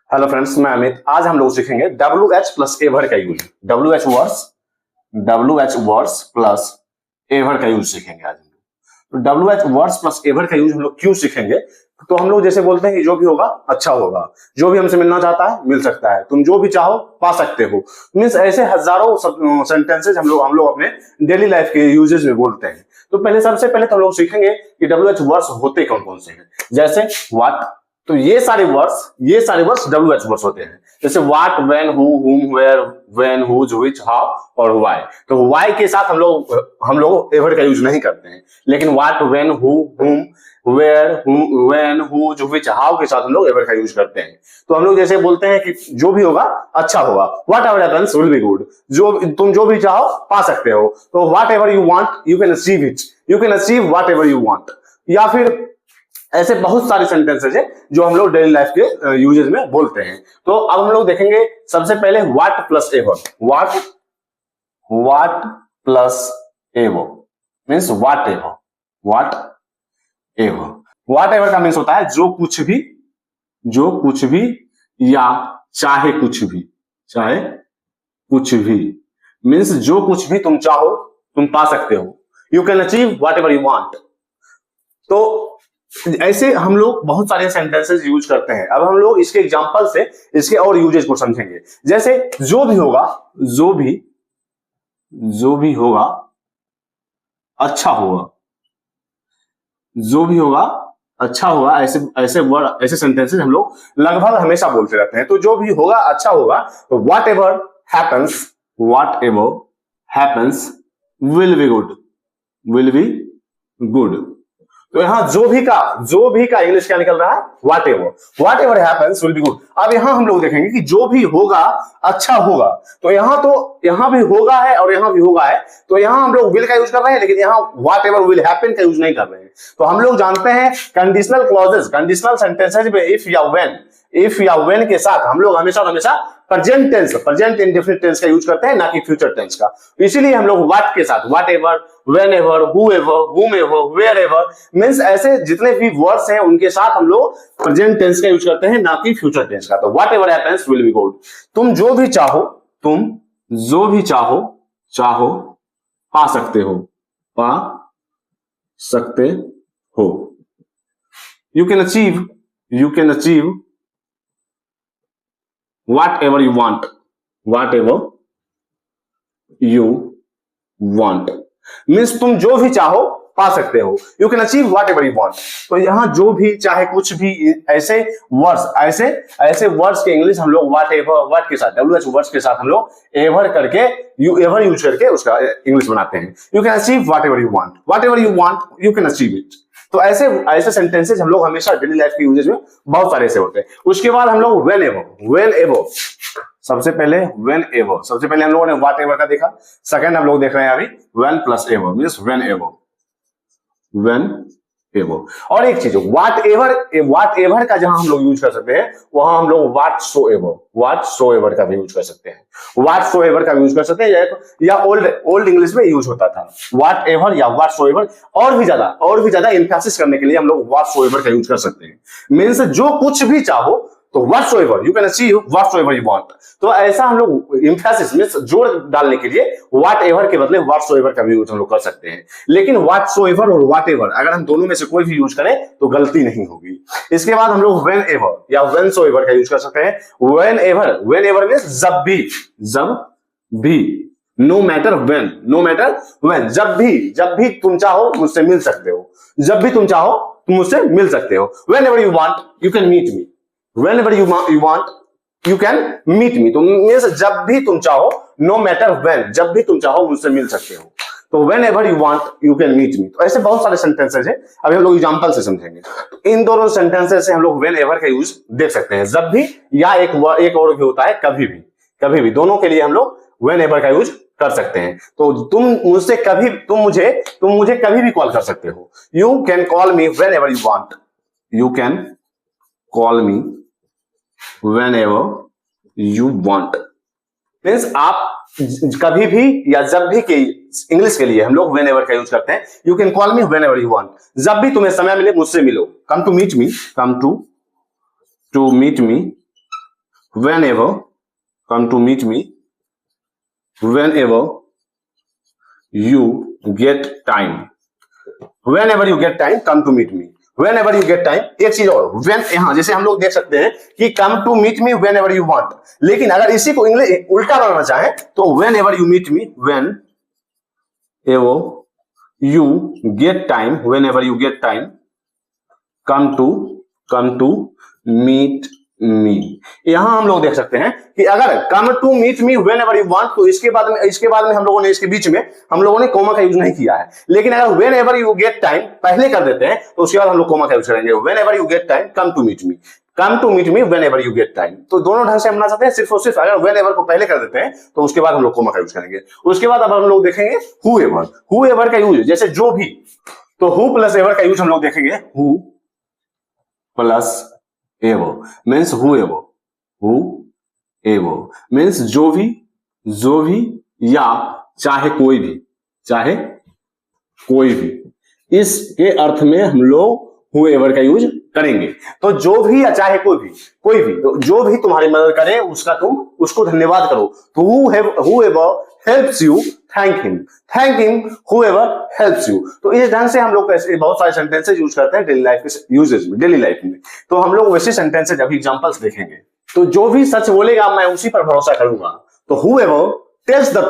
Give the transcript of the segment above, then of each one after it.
Hello friends, मैं अमित। आज हम लोग सीखेंगे WH प्लस एवर का use. WH words plus ever का यूज सीखेंगे आज हम लोग। तो WH वर्ड्स प्लस एवर का यूज हम लोग क्यों सीखेंगे? तो हम लोग जैसे बोलते हैं कि जो भी होगा अच्छा होगा, जो भी हमसे मिलना चाहता है मिल सकता है, तुम जो भी चाहो पा सकते हो। मीन्स ऐसे हजारों सेंटेंसेज हम लोग अपने डेली लाइफ के यूजेज में बोलते हैं। तो सबसे पहले तो हम लोग सीखेंगे कि WH वर्ड्स होते कौन कौन से हैं। जैसे व्हाट, तो ये सारे वर्ड्स WH वर्ड्स होते हैं। जैसे what, when, who, whom, where, when, whose, which, how और व्हाई। तो व्हाई के साथ हम लोग एवर का यूज नहीं करते हैं, लेकिन what, when, who, whom, where, when, whose, which, how के साथ हम लोग एवर का यूज करते हैं। तो हम लोग जैसे बोलते हैं कि जो भी होगा अच्छा होगा, what ever happens will be good. तुम जो भी चाहो पा सकते हो। तो what ever you want you can achieve it, you can achieve what ever you want. या फिर ऐसे बहुत सारे सेंटेंसेज है जो हम लोग डेली लाइफ के यूजेज में बोलते हैं। तो अब हम लोग देखेंगे सबसे पहले what plus ever. What plus ever means what ever का मीन्स होता है जो कुछ भी या चाहे कुछ भी मीन्स जो कुछ भी तुम चाहो तुम पा सकते हो। You can achieve what ever you want. तो ऐसे हम लोग बहुत सारे सेंटेंसेस यूज करते हैं। अब हम लोग इसके एग्जांपल से इसके और यूजेस को समझेंगे। जैसे जो भी होगा अच्छा होगा, जो भी होगा अच्छा होगा, ऐसे सेंटेंसेस हम लोग लगभग हमेशा बोलते रहते हैं। तो जो भी होगा अच्छा होगा, तो what ever happens will be good. तो यहां जो भी का इंग्लिश क्या निकल रहा है? What ever happens will be good. अब यहां हम लोग देखेंगे कि जो भी होगा अच्छा होगा। तो यहां भी होगा है और यहां भी होगा है। तो यहां हम लोग विल का यूज कर रहे हैं, लेकिन यहां व्हाट एवर विल हैपन का यूज नहीं कर रहे हैं। तो हम लोग जानते हैं कंडीशनल क्लॉजेस, कंडीशनल सेंटेंसेज में इफ या व्हेन के साथ हम लोग हमेशा प्रेजेंट इंडेफिनिट टेंस का यूज करते हैं, ना कि फ्यूचर टेंस का। इसीलिए हम लोग व्हाट के साथ what ever, when ever, who ever, हुम एवर, वेयर एवर मीन्स ऐसे जितने भी वर्ड्स हैं उनके साथ हम लोग प्रेजेंट टेंस का यूज करते हैं, ना कि फ्यूचर टेंस का। तो what ever happens will be good. तुम जो भी चाहो पा सकते हो। You can achieve whatever you want means तुम जो भी चाहो पा सकते हो। You can achieve what ever you want. तो यहां जो भी चाहे कुछ भी ऐसे वर्ड्स के इंग्लिश हम लोग व्हाट के साथ WH वर्ड्स के साथ हम लोग एवर यूज करके उसका इंग्लिश बनाते हैं। You can achieve what ever you want you can achieve it. तो ऐसे सेंटेंसेस हम लोग हमेशा डेली लाइफ के यूजेज में बहुत सारे ऐसे होते हैं। उसके बाद हम लोग व्हेन एवर सबसे पहले हम लोगों ने व्हाट एवर का देखा। सेकंड हम लोग देख रहे हैं अभी when plus ever means when ever. और एक चीज व्हाट एवर का जहां हम लोग यूज कर सकते हैं, वहां हम लोग व्हाट सो एवर का भी यूज कर सकते हैं। या ओल्ड इंग्लिश में यूज होता था व्हाट एवर या व्हाट सो एवर। और भी ज्यादा एम्फेसिस करने के लिए हम लोग व्हाट सो एवर का यूज कर सकते हैं। मीन्स जो कुछ भी चाहो तो whatsoever you can achieve whatsoever you want. तो ऐसा हम लोग एम्फेसिस में जोर डालने के लिए व्हाट एवर के बदले व्हाटसोएवर का भी यूज हम लोग कर सकते हैं। लेकिन व्हाटसोएवर और व्हाट एवर अगर हम दोनों में से कोई भी यूज करें तो गलती नहीं होगी। इसके बाद हम लोग व्हेन एवर या व्हेनसोएवर का यूज कर सकते हैं। व्हेन एवर मींस जब भी नो मैटर व्हेन जब भी तुम चाहो मुझसे मिल सकते हो। Whenever you want you can meet me. Whenever you want, you can meet me। तो मींस जब भी तुम चाहो, no matter when, जब भी तुम चाहो मुझसे मिल सकते हो। तो whenever you want, you can meet me। तो ऐसे बहुत सारे सेंटेंसेस हैं, अभी हम लोग एग्जांपल से समझेंगे। तो इन दोनों सेंटेंसेस से हम लोग whenever का यूज देख सकते हैं, जब भी या एक और भी होता है कभी भी। दोनों के लिए हम लोग whenever का यूज कर सकते हैं। तो तुम मुझे कभी भी कॉल कर सकते हो। You can call me whenever you want। You can call me whenever you want means आप कभी भी या जब भी के इंग्लिश के लिए हम लोग whenever का यूज करते हैं। You can call me whenever you want। जब भी तुम्हें समय मिले मुझसे मिलो। come to meet me whenever come to meet me, whenever you get time, whenever you get time come to meet me, whenever you get time। एक चीज और, when, यहां जैसे हम लोग देख सकते हैं कि come to meet me whenever you want, लेकिन अगर इसी को इंग्लिश उल्टा बनाना चाहे तो whenever you meet me, whenever you get time, whenever you get time come to meet मी। यहां हम लोग देख सकते हैं कि अगर come to meet me whenever you want, तो इसके बाद में हम लोगों ने इसके बीच में हम लोगों ने कोमा का यूज नहीं किया है। लेकिन अगर when ever you get time पहले कर देते हैं तो उसके बाद हम लोग कोमा का यूज करेंगे। Whenever you get time come to meet me, come to meet me whenever you get time. तो दोनों ढंग से हम बना सकते हैं। सिर्फ और सिर्फ अगर व्हेन एवर को पहले कर देते हैं तो उसके बाद हम लोग कोमा का यूज करेंगे। उसके बाद अब हम लोग देखेंगे हु एवर का यूज, जैसे जो भी, तो हु प्लस एवर का यूज हम लोग देखेंगे। Who plus ever means who ever means जो भी या चाहे कोई भी, इसके अर्थ में हम लोग हु एवर का यूज करेंगे। तो जो भी या चाहे कोई भी, तो जो भी तुम्हारी मदद करे उसको धन्यवाद करो। तो who ever helps you thank him whoever helps you। तो इस ढंग से हम लोग बहुत सारे सेंटेंसेस यूज करते हैं डेली लाइफ में। तो हम लोग वैसे सेंटेंसेस अभी एग्जांपल्स देखेंगे। तो जो भी सच बोलेगा मैं उसी पर भरोसा करूंगा। तो whoever tells the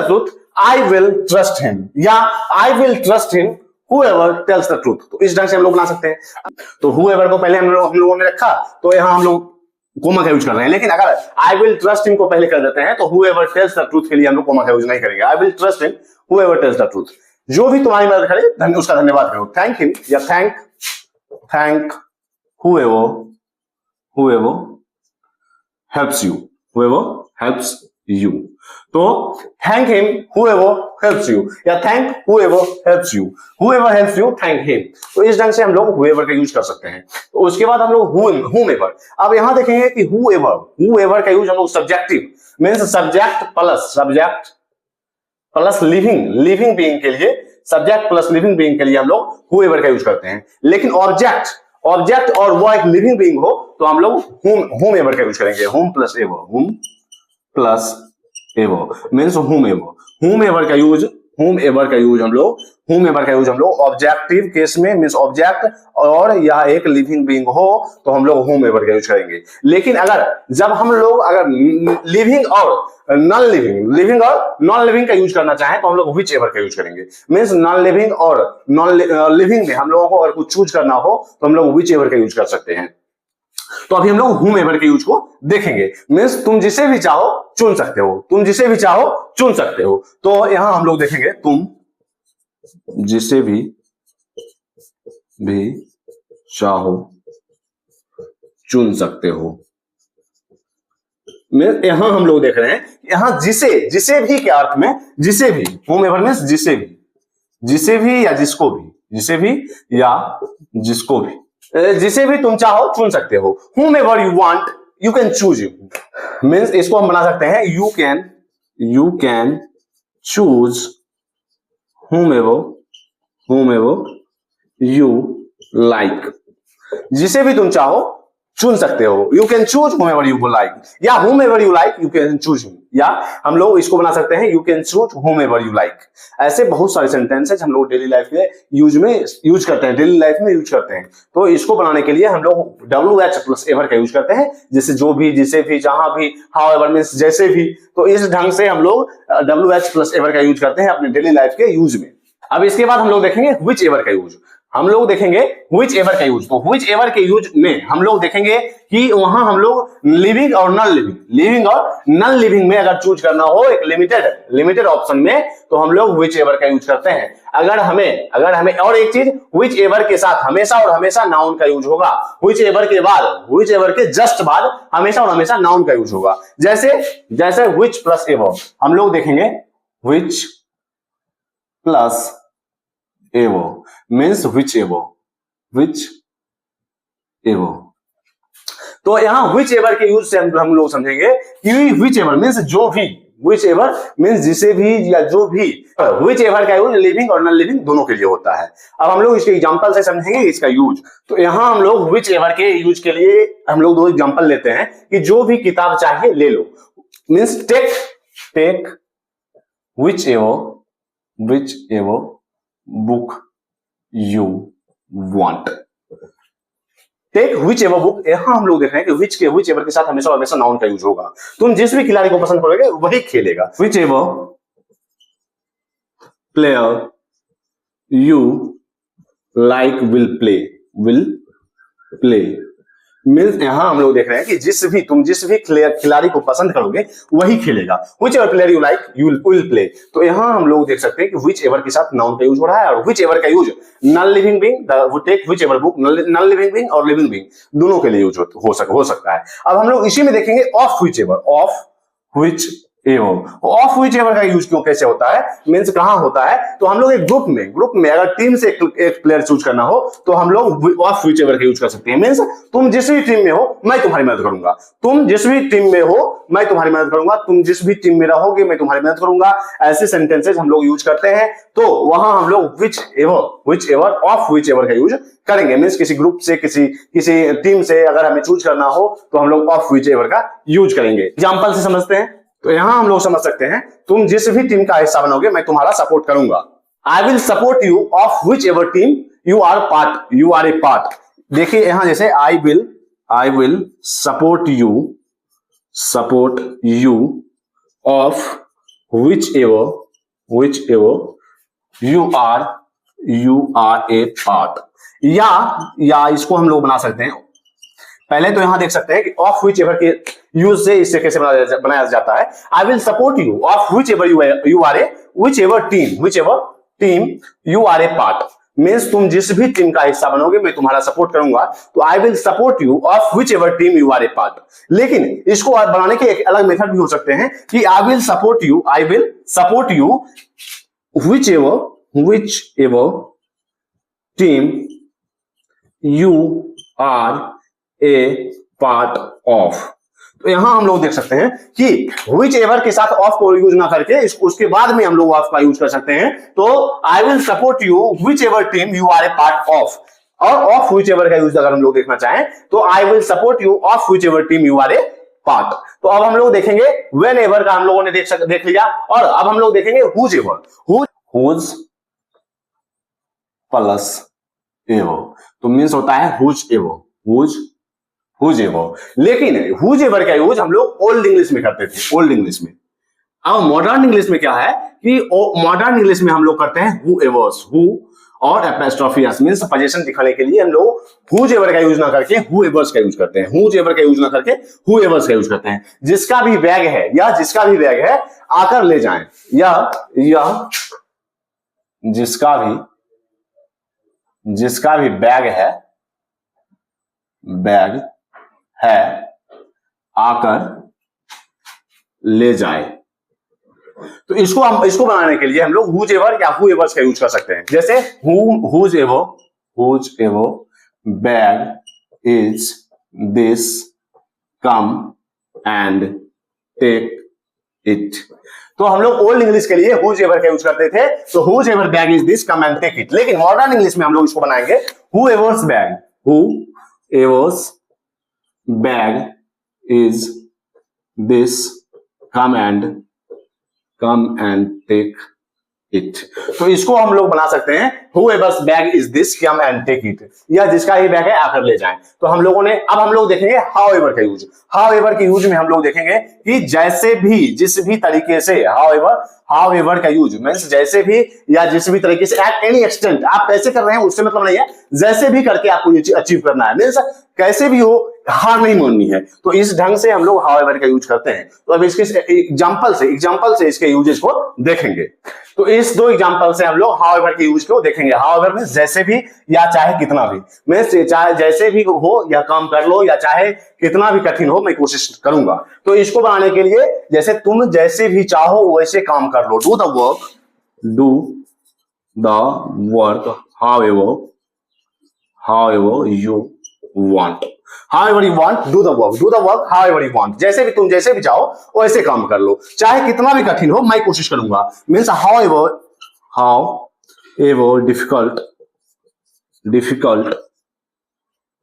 truth I will trust him, या I will trust him whoever tells the truth। तो इस ढंग से हम लोग बना सकते हैं। तो whoever को पहले हम लोगों ने रखा तो यहां हम लोग कोमा का यूज कर रहे हैं। लेकिन अगर आई विल ट्रस्ट हिम को पहले कर देते हैं तो whoever tells the truth के लिए हम लोग कोमा का यूज नहीं करेंगे। I will trust him whoever tells the truth, जो भी तुम्हारी मदद करे उसका धन्यवाद करो। थैंक हिम या थैंक whoever helps you, तो thank him whoever helps you या thank whoever helps you thank him. तो इस ढंग से हम लोग whoever का यूज कर सकते हैं। तो उसके बाद हम लोग whomever। अब यहां देखेंगे कि whoever का यूज हम लोग subjective means subject plus living being के लिए, सब्जेक्ट प्लस लिविंग बीइंग के लिए हम लोग whoever का यूज करते हैं। लेकिन ऑब्जेक्ट और वो एक लिविंग बीइंग हो तो हम लोग whomever का यूज करेंगे। Home plus ever means whomever का यूज हम लोग ऑब्जेक्टिव केस में मीन्स ऑब्जेक्ट और या एक लिविंग बीइंग हो तो हम लोग whomever का यूज करेंगे। लेकिन जब हम लोग लिविंग और नॉन लिविंग का यूज करना चाहें तो हम लोग whichever का यूज करेंगे। मीन्स नॉन लिविंग और नॉन लिविंग में हम लोगों को अगर कुछ चूज करना हो तो हम लोग whichever का यूज कर सकते हैं। तो अभी हम लोग whomever के यूज को देखेंगे। मीन्स तुम जिसे भी चाहो चुन सकते हो। तो यहां हम लोग देखेंगे तुम जिसे भी चाहो चुन सकते हो। यहां हम लोग देख रहे हैं यहां जिसे भी के अर्थ में जिसे भी, whomever मीन्स जिसे भी या जिसको भी, जिसे भी तुम चाहो चुन सकते हो। whomever you want you can choose you means इसको हम बना सकते हैं you can choose whomever you like। जिसे भी तुम चाहो चुन सकते हो। You can choose whomever you like या whomever you like you can choose him, या हम लोग इसको बना सकते हैं you can choose whomever you like। ऐसे बहुत सारे सेंटेंसेस हम लोग डेली लाइफ में यूज करते हैं। तो इसको बनाने के लिए हम लोग WH प्लस एवर का यूज करते हैं। जैसे जो भी, जिसे भी, जहां भी, however मीन्स जैसे भी। तो इस ढंग से हम लोग WH प्लस एवर का यूज करते हैं अपने डेली लाइफ के यूज में। अब इसके बाद हम लोग देखेंगे whichever का यूज। whichever का यूज। तो whichever के यूज में हम लोग देखेंगे कि वहां हम लोग लिविंग और नॉन लिविंग में अगर चूज करना हो एक लिमिटेड ऑप्शन में तो हम लोग whichever का यूज करते हैं। अगर हमें और एक चीज, whichever के साथ हमेशा और हमेशा नाउन का यूज होगा। whichever के जस्ट बाद हमेशा और हमेशा नाउन का यूज होगा। जैसे which प्लस एवर हम लोग देखेंगे which plus ever means whichever। तो यहां whichever के यूज से हम लोग समझेंगे कि whichever मीन्स जो भी, whichever मीन्स जिसे भी या जो भी व्हिच एवर का यूज लिविंग और नॉन लिविंग दोनों के लिए होता है। अब हम लोग इसके एग्जांपल से समझेंगे इसका यूज। तो यहां हम लोग व्हिच एवर के यूज के लिए हम लोग दो एग्जांपल लेते हैं कि जो भी किताब चाहिए ले लो, means take whichever book you want. Take whichever book, यहां हम लोग देख रहे हैं कि व्हिच एवर के साथ हमेशा हमेशा नाउन का यूज होगा। तुम जिस भी खिलाड़ी को पसंद करोगे वही खेलेगा। Which ever player you like will play means यहां हम लोग देख रहे हैं कि तुम जिस भी खिलाड़ी को पसंद करोगे वही खेलेगा। Which ever player you like you will play. तो यहां हम लोग देख सकते हैं कि व्हिच एवर के साथ नाउन का यूज हो रहा है और व्हिच एवर का use non living being, take whichever book, non living being और लिविंग बीइंग दोनों के लिए यूज हो सकता है। अब हम लोग इसी में देखेंगे ऑफ व्हिच एवर का यूज क्यों कैसे होता है, मींस कहां होता है। तो हम लोग एक ग्रुप में अगर टीम से एक प्लेयर चूज करना हो तो हम लोग ऑफ व्हिच एवर का यूज कर सकते हैं। मींस तुम जिस भी टीम में हो मैं तुम्हारी मदद करूंगा, तुम जिस भी टीम में हो मैं तुम्हारी मदद करूंगा, तुम जिस भी टीम में रहोगे मैं तुम्हारी मदद करूंगा। ऐसे सेंटेंसेस हम लोग यूज करते हैं। तो वहां हम लोग which ever of whichever का यूज करेंगे। मींस किसी ग्रुप से किसी टीम से अगर हमें चूज करना हो तो हम लोग ऑफ व्हिच एवर का यूज करेंगे। एग्जांपल से समझते हैं। तो यहां हम लोग समझ सकते हैं तुम जिस भी टीम का हिस्सा बनोगे मैं तुम्हारा सपोर्ट करूंगा। I will support you of whichever team you are a part. देखिए यहां जैसे I will support you of whichever you are a part. या इसको हम लोग बना सकते हैं। पहले तो यहां देख सकते हैं कि ऑफ व्हिच एवर के यूज से इसे कैसे बनाया जाता है। I will support you of whichever team you are a part. Means तुम जिस भी टीम का हिस्सा बनोगे मैं तुम्हारा सपोर्ट करूंगा। तो I will support you of whichever team you are a part. लेकिन इसको बनाने के एक अलग मेथड भी हो सकते हैं कि I will support you whichever team you are a part of. तो यहां हम लोग देख सकते हैं कि व्हिच एवर के साथ ऑफ को यूज ना करके उसके बाद में हम लोग ऑफ का यूज कर सकते हैं। तो I will support you whichever team you are a part of. और ऑफ व्हिच एवर का यूज अगर हम लोग देखना चाहें तो I will support you of whichever team you are a part. तो अब हम लोग देखेंगे व्हेन एवर का हम लोगों ने देख लिया। और अब हम लोग देखेंगे हुज एवर प्लस एवर। तो मीन्स होता है हुज एवर। लेकिन हुज एवर का यूज हम लोग ओल्ड इंग्लिश में करते थे, ओल्ड इंग्लिश में। अब मॉडर्न इंग्लिश में क्या है कि मॉडर्न इंग्लिश में हम लोग करते हैं हु एवर्स, हु और एपोस्ट्रोफी एस मींस पोजीशन दिखाने के लिए हम लोग हुज एवर का यूज ना करके हु एवर्स का यूज करते हैं। हुज एवर का यूज ना करके हु एवर्स का यूज करते हैं। जिसका भी बैग है आकर ले जाएं, या जिसका भी बैग है आकर ले जाए। तो इसको बनाने के लिए हम लोग हुज एवर या हु एवर्स का यूज कर सकते हैं। जैसे whosever bag is this, come and take it. तो हम लोग ओल्ड इंग्लिश के लिए हुज एवर का यूज करते थे। तो whosever bag is this, come and take it. लेकिन मॉडर्न इंग्लिश में हम लोग इसको बनाएंगे whoever's bag is this, come and take it. तो इसको हम लोग बना सकते हैं whoever's bag is this, come and take it, या जिसका ही बैग है आकर ले जाएं। तो हम लोगों ने अब हम लोग देखेंगे however का यूज। however के यूज में हम लोग देखेंगे कि जैसे भी, जिस भी तरीके से, however का यूज मींस जैसे भी या जिस भी तरीके से, एट एनी एक्सटेंट। आप कैसे कर रहे हैं उससे मतलब नहीं है, जैसे भी करके आपको ये अचीव करना है, मींस कैसे भी हो हार नहीं माननी है। तो इस ढंग से हम लोग however का यूज करते हैं। तो अब इसके एग्जांपल से इसके यूजेस को देखेंगे। तो इस दो एग्जांपल से हम लोग however के यूज को देखेंगे। however में जैसे भी या चाहे कितना भी, मैं चाहे जैसे भी हो या काम कर लो या चाहे कितना भी कठिन हो मैं कोशिश करूंगा। तो इसको बनाने के लिए जैसे तुम जैसे भी चाहो वैसे काम कर लो, do the work however you want, do the work however you want। तुम जैसे भी चाहो वैसे काम कर लो, चाहे कितना भी कठिन हो मैं कोशिश करूंगा। Means however how ever difficult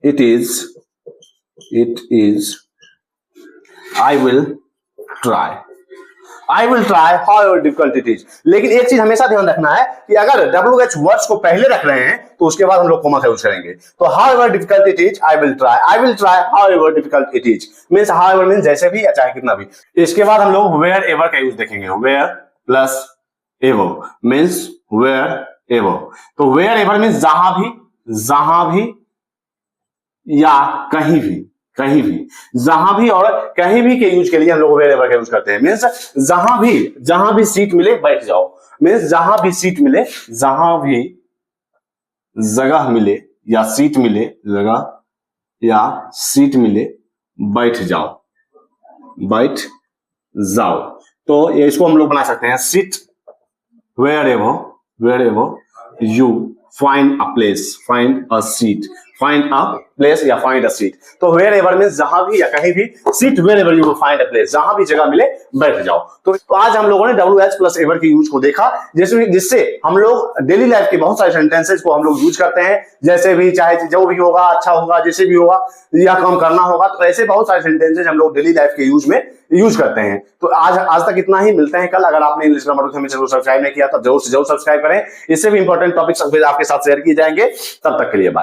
it is I will try however difficult it is। लेकिन एक चीज हमेशा ध्यान रखना है कि अगर WH वर्ड्स को पहले रख रहे हैं तो उसके बाद हम लोग कॉमा का यूज करेंगे। तो however difficult it is I will try however difficult it is means however means जैसे भी या चाहे कितना भी। इसके बाद हम लोग wherever का यूज देखेंगे। where plus ever means wherever। तो wherever means जहां भी या कहीं भी जहां भी और कहीं भी के यूज के लिए हम लोग wherever का यूज करते हैं। मीन्स जहां भी सीट मिले बैठ जाओ। मीन्स जहां भी सीट मिले, जहां भी जगह मिले या सीट मिले, जगह या सीट मिले बैठ जाओ। तो ये इसको हम लोग बना सकते हैं sit wherever you find a place, find a place या find a seat। तो wherever means जहां भी या कहीं भी, sit wherever you will find a place, जहां भी जगह मिले बैठ जाओ। तो आज हम लोगों ने WH प्लस एवर के यूज को देखा, जिससे हम लोग डेली लाइफ के बहुत सारे सेंटेंसेस को हम लोग यूज करते हैं। जैसे भी चाहे जो भी होगा, अच्छा होगा, जैसे भी होगा या काम करना होगा, तो ऐसे बहुत सारे सेंटेंसेस हम लोग डेली लाइफ के यूज करते हैं। तो आज तक इतना ही, मिलते हैं कल। अगर आपने इंग्लिश ग्रामर को चैनल को सब्सक्राइब नहीं किया तो जरूर से जरूर सब्सक्राइब करें। इससे भी इंपॉर्टेंट टॉपिक्स आपके साथ शेयर किए जाएंगे। तब तक के लिए बाय।